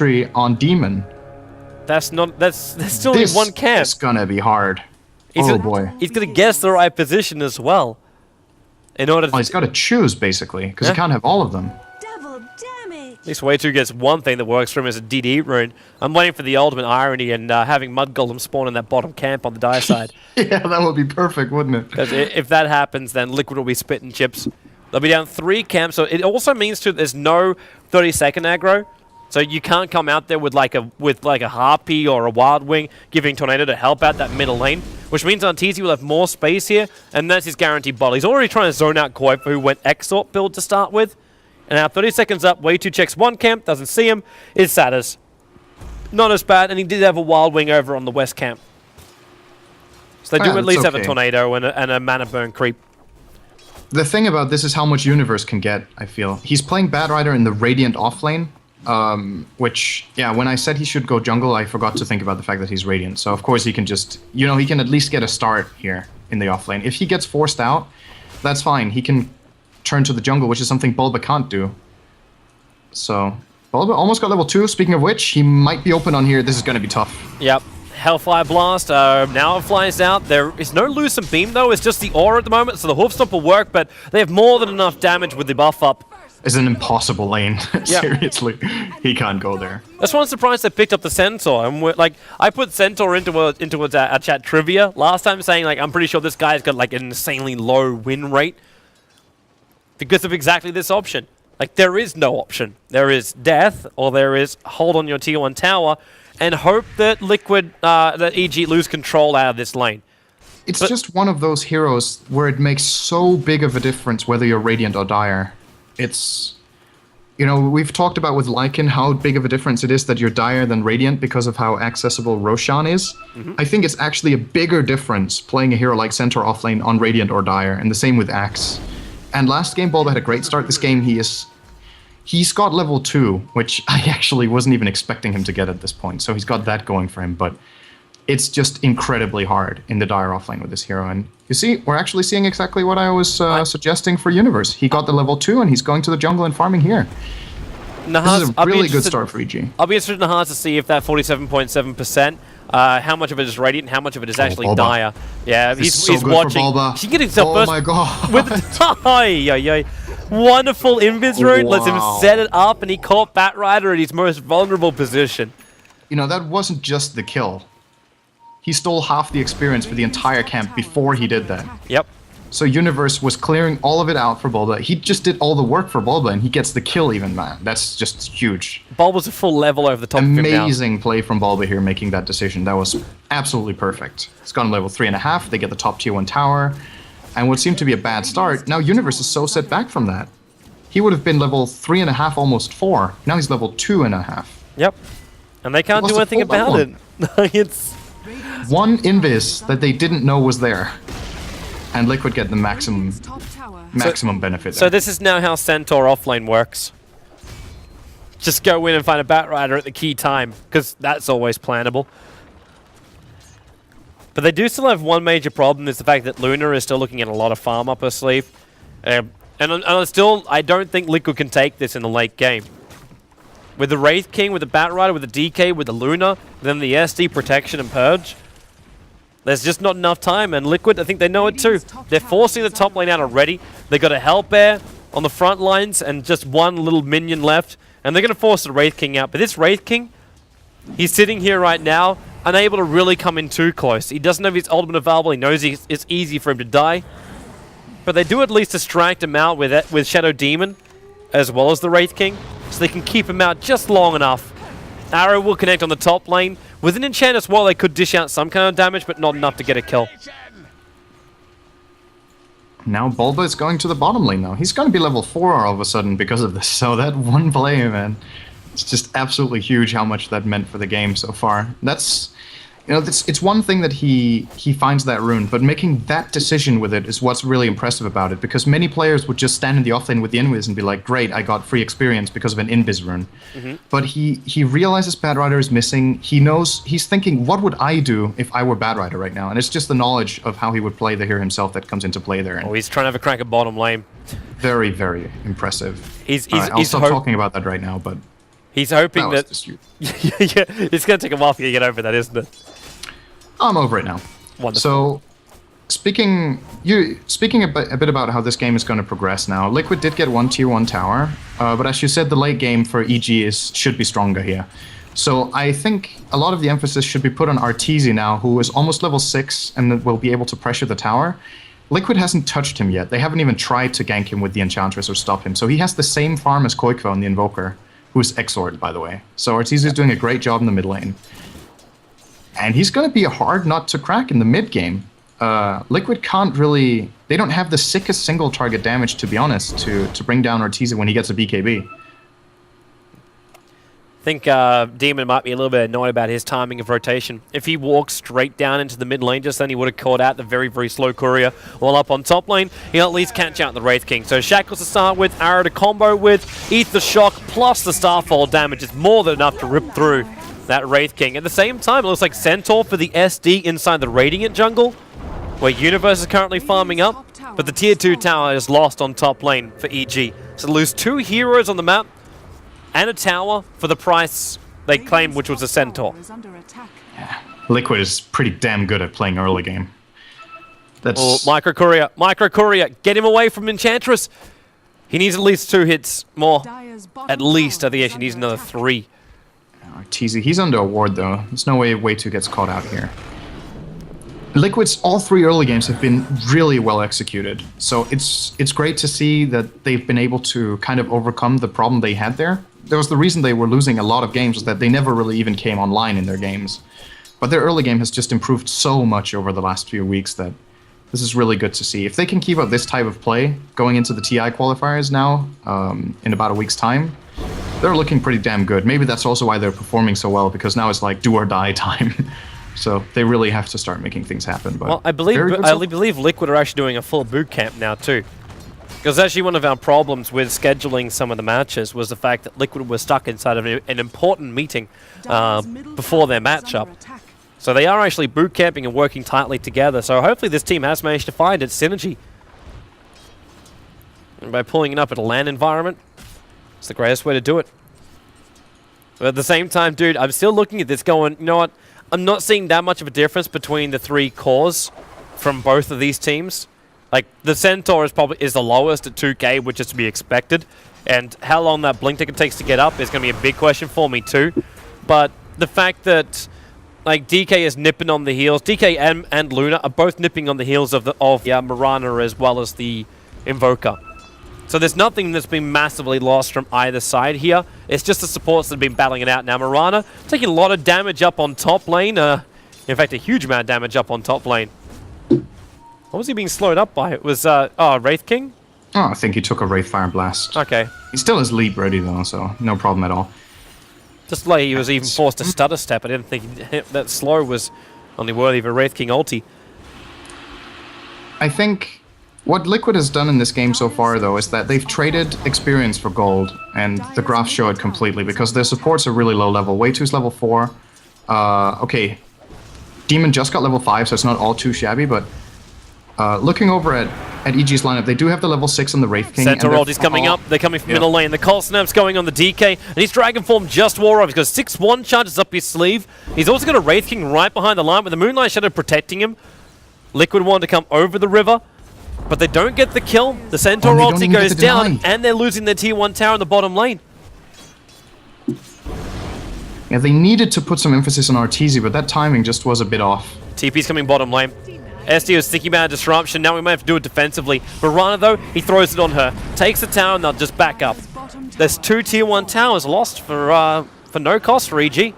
infantry on demon. That's still only one camp. It's gonna be hard. Boy. He's gonna guess the right position as well. In order to... he's got to choose, basically, because he can't have all of them. Double damage. At least way 2 gets one thing that works for him as a DD rune. I'm waiting for the ultimate irony and having Mud Golem spawn in that bottom camp on the dire side. Yeah, that would be perfect, wouldn't it? Because if that happens, then Liquid will be spitting chips. They'll be down 3 camps, so it also means too there's no 30-second aggro. So you can't come out there with like a Harpy or a Wild Wing giving Tornado to help out that middle lane, which means Antizzi will have more space here, and that's his guaranteed bottle. He's already trying to zone out Koi, who went Exort build to start with. And now 30 seconds up, way 2 checks one camp, doesn't see him, is Sadders. Not as bad, and he did have a Wild Wing over on the west camp. So they do at least have a Tornado and a Mana Burn creep. The thing about this is how much Universe can get, I feel. He's playing Bad Rider in the Radiant offlane. Which, yeah, when I said he should go jungle, I forgot to think about the fact that he's Radiant. So, of course, he can just, you know, he can at least get a start here in the offlane. If he gets forced out, that's fine. He can turn to the jungle, which is something Bulba can't do. So, Bulba almost got level 2. Speaking of which, he might be open on here. This is going to be tough. Yep. Hellfire Blast, now it flies out. There is no Lucent Beam, though. It's just the aura at the moment, so the Hoof Stomp will work, but they have more than enough damage with the buff up. It's an impossible lane. Seriously, he can't go there. That's why I'm surprised they picked up the Centaur. And like, I put Centaur into a chat trivia last time, saying like I'm pretty sure this guy's got like an insanely low win rate because of exactly this option. Like there is no option. There is death, or there is hold on your tier 1 tower and hope that Liquid, that EG lose control out of this lane. It's just one of those heroes where it makes so big of a difference whether you're Radiant or Dire. It's, you know, we've talked about with Lycan how big of a difference it is that you're Dire than Radiant because of how accessible Roshan is. I think it's actually a bigger difference playing a hero like Centaur offlane on Radiant or Dire, and the same with Axe. And last game, Bulba had a great start. This game, he's got level 2, which I actually wasn't even expecting him to get at this point. So he's got that going for him, but it's just incredibly hard in the Dire offlane with this hero. And you see, we're actually seeing exactly what I was suggesting for Universe. He got the level 2, and he's going to the jungle and farming here. This is a really good start for EG. I'll be interested in Nahaz to see if that 47.7%, how much of it is Radiant and how much of it is actually Dire. Yeah, he's watching. He's getting himself first. Oh my god. With the wonderful invis rune, lets him set it up, and he caught Bat Rider at his most vulnerable position. You know, that wasn't just the kill. He stole half the experience for the entire camp before he did that. Yep. So Universe was clearing all of it out for Bulba. He just did all the work for Bulba, and he gets the kill even, man. That's just huge. Bulba's a full level over the top of him now. Amazing play from Bulba here, making that decision. That was absolutely perfect. It's gone level 3.5. They get the top tier 1 tower. And what seemed to be a bad start, now Universe is so set back from that. He would have been level 3.5, almost 4. Now he's level 2.5. Yep. And they can't do anything about it. It's... one invis that they didn't know was there, and Liquid get the maximum benefit. So this is now how Centaur offlane works. Just go in and find a Bat Rider at the key time, because that's always plannable. But they do still have one major problem, is the fact that Luna is still looking at a lot of farm up her sleeve. And I don't think Liquid can take this in the late game. With the Wraith King, with the Bat Rider, with the DK, with the Luna, then the SD, Protection, and Purge. There's just not enough time, and Liquid, I think they know it too. They're forcing the top lane out already. They got a Hell Bear on the front lines, and just one little minion left. And they're going to force the Wraith King out. But this Wraith King, he's sitting here right now, unable to really come in too close. He doesn't have his ultimate available. He knows it's easy for him to die. But they do at least distract him out with Shadow Demon, as well as the Wraith King, so they can keep him out just long enough. Arrow will connect on the top lane. With an enchant as well, they could dish out some kind of damage, but not enough to get a kill. Now Bulba is going to the bottom lane now. He's going to be level 4 all of a sudden because of this. So that one play, man, it's just absolutely huge how much that meant for the game so far. That's, you know, it's one thing that he finds that rune, but making that decision with it is what's really impressive about it, because many players would just stand in the offlane with the invis and be like, great, I got free experience because of an invis rune. But he realizes Bad Rider is missing. He knows, he's thinking, what would I do if I were Bad Rider right now? And it's just the knowledge of how he would play the hero himself that comes into play there. Oh, he's trying to have a crack at bottom lane. Very, very impressive. He's I'll stop talking about that right now, but... He's hoping was that... just you. Yeah, it's going to take a while for you to get over that, isn't it? I'm over it now. Wonderful. So, speaking a bit about how this game is going to progress now, Liquid did get one tier 1 tower, but as you said, the late game for EG should be stronger here. So I think a lot of the emphasis should be put on Arteezy now, who is almost level 6 and will be able to pressure the tower. Liquid hasn't touched him yet. They haven't even tried to gank him with the Enchantress or stop him. So he has the same farm as Koikvo on the Invoker, who's Exord, by the way. So Arteezy is doing a great job in the mid lane. And he's going to be a hard nut to crack in the mid game. Liquid can't really... They don't have the sickest single target damage, to be honest, to bring down Arteezy when he gets a BKB. I think Demon might be a little bit annoyed about his timing of rotation. If he walks straight down into the mid lane just then, he would have caught out the very, very slow courier. While up on top lane, he'll at least catch out the Wraith King. So Shackles to start with, Arrow to combo with, Ether Shock plus the Starfall damage is more than enough to rip through that Wraith King. At the same time, it looks like Centaur for the SD inside the Radiant jungle, where Universe is currently farming up, but the tier 2 tower is lost on top lane for EG. So lose 2 heroes on the map, and a tower for the price they claimed, which was a Centaur. Yeah. Liquid is pretty damn good at playing early game. That's... Oh, Micro Courier, get him away from Enchantress. He needs at least 2 hits more. At least, I think he actually needs another 3. Arteezy, he's under a ward though. There's no way Way2 gets caught out here. Liquid's all 3 early games have been really well executed. So it's great to see that they've been able to kind of overcome the problem they had there. There was the reason they were losing a lot of games was that they never really even came online in their games. But their early game has just improved so much over the last few weeks that this is really good to see. If they can keep up this type of play going into the TI qualifiers now, in about a week's time, they're looking pretty damn good. Maybe that's also why they're performing so well, because now it's like do or die time. So they really have to start making things happen. But well, I believe Liquid are actually doing a full boot camp now too. Because actually one of our problems with scheduling some of the matches was the fact that Liquid was stuck inside of an important meeting before their matchup. So they are actually boot camping and working tightly together. So hopefully this team has managed to find its synergy. And by pulling it up at a LAN environment, it's the greatest way to do it. But at the same time, dude, I'm still looking at this going, you know what? I'm not seeing that much of a difference between the 3 cores from both of these teams. Like, the Centaur is the lowest at 2k, which is to be expected. And how long that blink ticket takes to get up is going to be a big question for me too. But the fact that, like, DK is nipping on the heels, DK and Luna are both nipping on the heels of Mirana as well as the Invoker. So there's nothing that's been massively lost from either side here. It's just the supports that have been battling it out. Now Mirana taking a lot of damage up on top lane. In fact, a huge amount of damage up on top lane. What was he being slowed up by? It was, Wraith King? Oh, I think he took a Wraith Fire Blast. Okay. He still has leap ready though, so no problem at all. Just like he was even forced to stutter step. I didn't think that slow was only worthy of a Wraith King ulti. I think what Liquid has done in this game so far, though, is that they've traded experience for gold, and the graphs show it completely, because their supports are really low level. Way2's level 4. Okay, Demon just got level 5, so it's not all too shabby, but looking over at EG's lineup, they do have the level 6 on the Wraith King. Centaur is coming up. They're coming from middle lane. The Cold Snap's going on the DK, and his Dragon Form just wore off. He's got 6-1 charges up his sleeve. He's also got a Wraith King right behind the line with the Moonlight Shadow protecting him. Liquid wanted to come over the river, but they don't get the kill. The Centaur ulti goes down, and they're losing their tier 1 tower in the bottom lane. Yeah, they needed to put some emphasis on Arteezy, but that timing just was a bit off. TP's coming bottom lane. SD was thinking about a disruption. Now we might have to do it defensively. Mirana, though, he throws it on her. Takes the tower, and they'll just back up. There's 2 tier 1 towers lost for no cost for EG.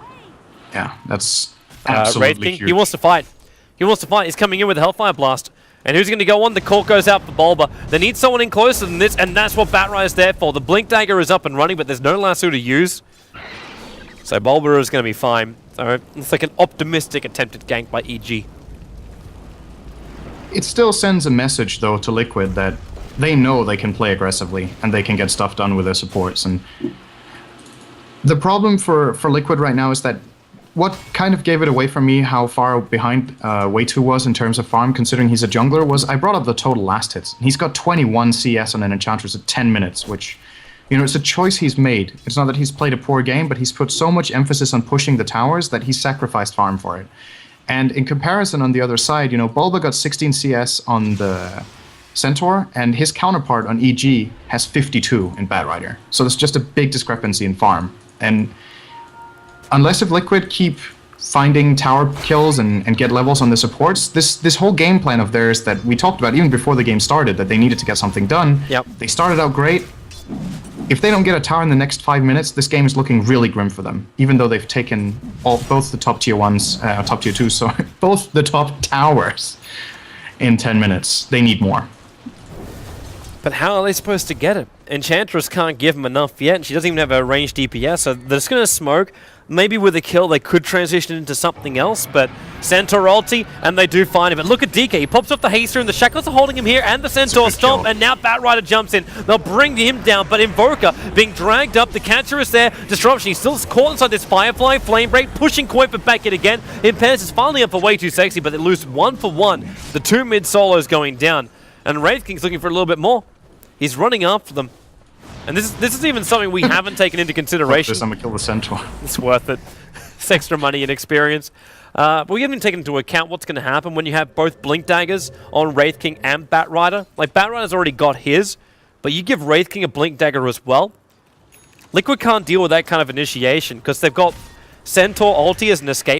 Yeah, that's absolutely huge. He wants to fight. He wants to fight. He's coming in with a Hellfire Blast. And who's going to go on? The Cork goes out for Bulba. They need someone in closer than this, and that's what Batrye is there for. The Blink Dagger is up and running, but there's no lasso to use. So Bulba is going to be fine. So it's like an optimistic attempted gank by EG. It still sends a message, though, to Liquid that they know they can play aggressively and they can get stuff done with their supports. And the problem for Liquid right now is that what kind of gave it away for me how far behind Way2 was in terms of farm, considering he's a jungler, was I brought up the total last hits. He's got 21 CS on an Enchantress at 10 minutes, which You know, it's a choice he's made. It's not that he's played a poor game, but he's put so much emphasis on pushing the towers that he's sacrificed farm for it. And in comparison, on the other side, you know, Bulba got 16 CS on the Centaur, and his counterpart on EG has 52 in Batrider. So there's just a big discrepancy in farm. And unless if Liquid keep finding tower kills and get levels on the supports, this whole game plan of theirs that we talked about even before the game started, that they needed to get something done, they started out great. If they don't get a tower in the next 5 minutes, this game is looking really grim for them. Even though they've taken both the top tier 1s, top tier 2s, sorry, both the top towers in 10 minutes. They need more. But how are they supposed to get it? Enchantress can't give them enough yet, and she doesn't even have a ranged DPS, so they're just going to smoke. Maybe with a kill they could transition into something else, but Centaur ulti, and they do find him. But look at DK, he pops off the haster, and the Shackles are holding him here, and the Centaur stomp, and now Batrider jumps in. They'll bring him down, but Invoker being dragged up, the catcher is there, Disruption, he's still caught inside this Firefly, Flame Break, pushing Kuiper back in again. Impairs is finally up for way too sexy, but they lose 1 for 1. The 2 mid solos going down, and Wraith King's looking for a little bit more. He's running after them. And this is even something we haven't taken into consideration. I'm gonna kill the Centaur. It's worth it. It's extra money and experience. But we haven't taken into account what's going to happen when you have both Blink Daggers on Wraith King and Batrider. Like, Batrider's already got his, but you give Wraith King a Blink Dagger as well. Liquid can't deal with that kind of initiation because they've got Centaur ulti as an escape.